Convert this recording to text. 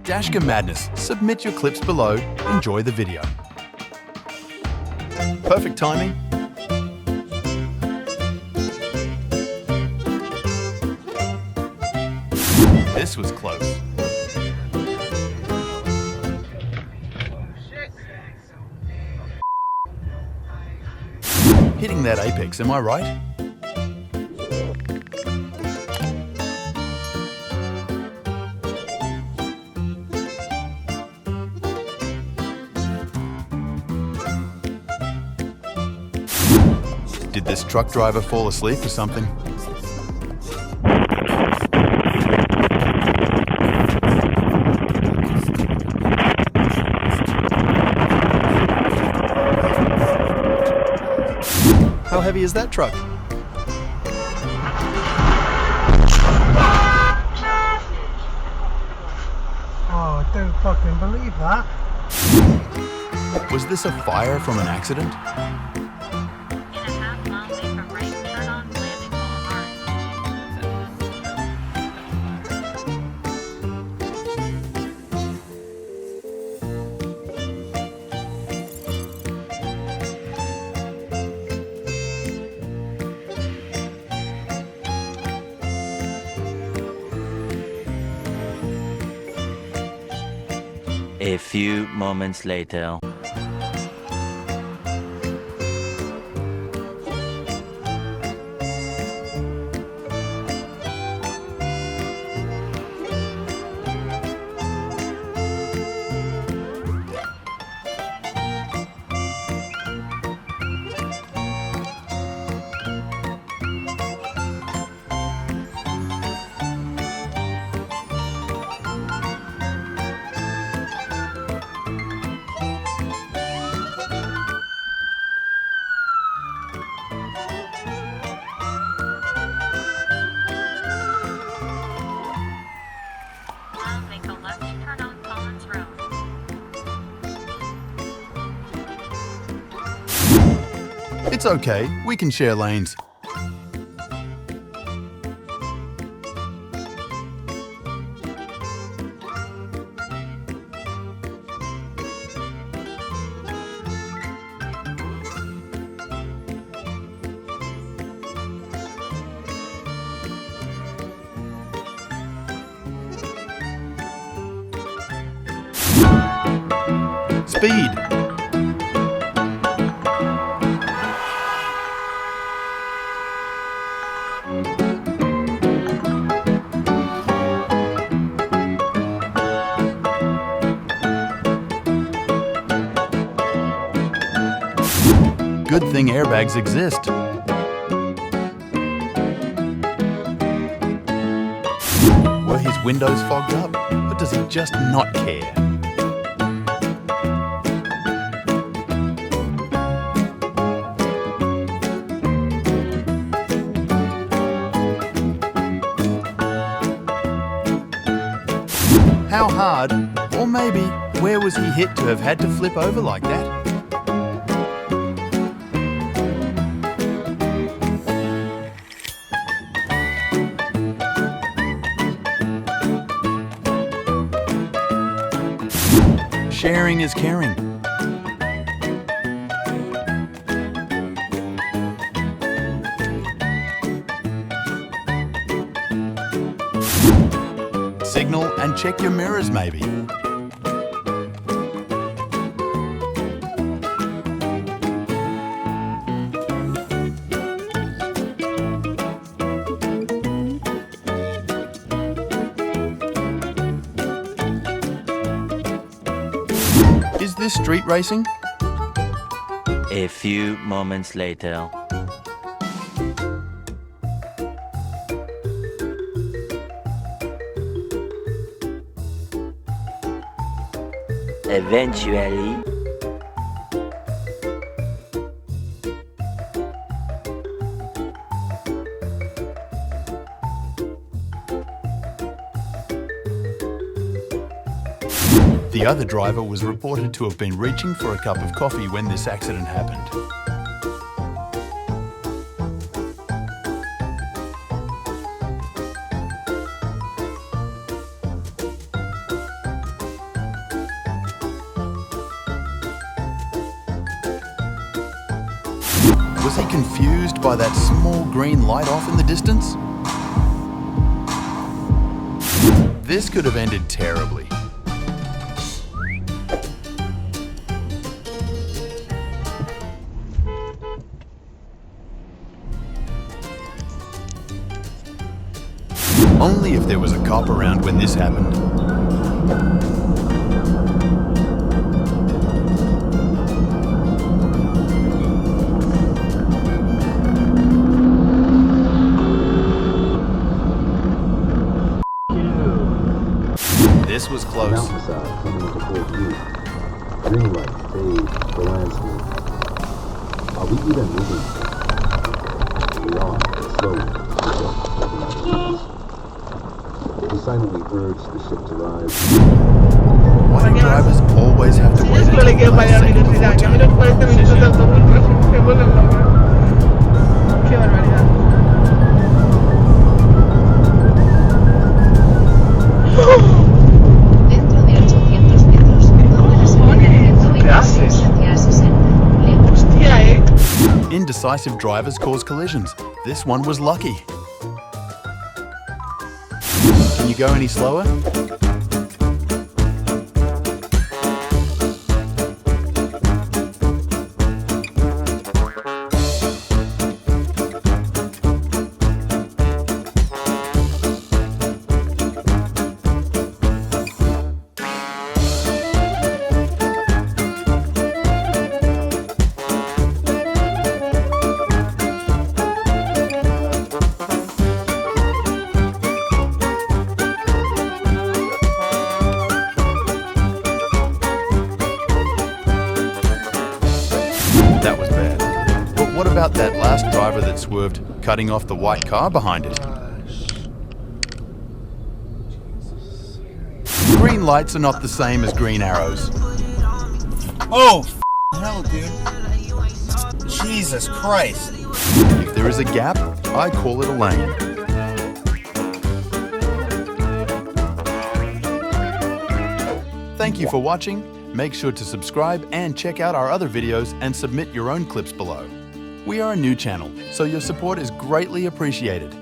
Dashcam Madness. Submit your clips below. Enjoy the video. Perfect timing. This was close. Hitting that apex, am I right? Did this truck driver fall asleep or something? How heavy is that truck? Oh, I don't fucking believe that. Was this a fire from an accident? A few moments later. Make a left turn on Collins Road. It's okay, we can share lanes. Speed. Good thing airbags exist. Were his windows fogged up, or does he just not care? How hard, or maybe where was he hit to have had to flip over like that? Sharing is caring. Signal and check your mirrors maybe. Is this street racing? A few moments later. Eventually. The other driver was reported to have been reaching for a cup of coffee when this accident happened. Was he confused by that small green light off in the distance? This could have ended terribly. Only if there was a cop around when this happened. This was close. Mountainside coming into full view. Green light fade the landscape. Are we even moving? We are, but slowly. We silently urge the ship to rise. Why do drivers always have to wait until the last second before turning? 40 minutos de autobús, se vuelven locos. Qué barbaridad. Dentro de 800 metros, toma la salida 120 hacia 60. Hostia, Indecisive drivers cause collisions. This one was lucky. Can you go any slower? That was bad. But what about that last driver that swerved, cutting off the white car behind it? Green lights are not the same as green arrows. Oh, hell, dude. Jesus Christ. If there is a gap, I call it a lane. Thank you for watching. Make sure to subscribe and check out our other videos and submit your own clips below. We are a new channel, so your support is greatly appreciated.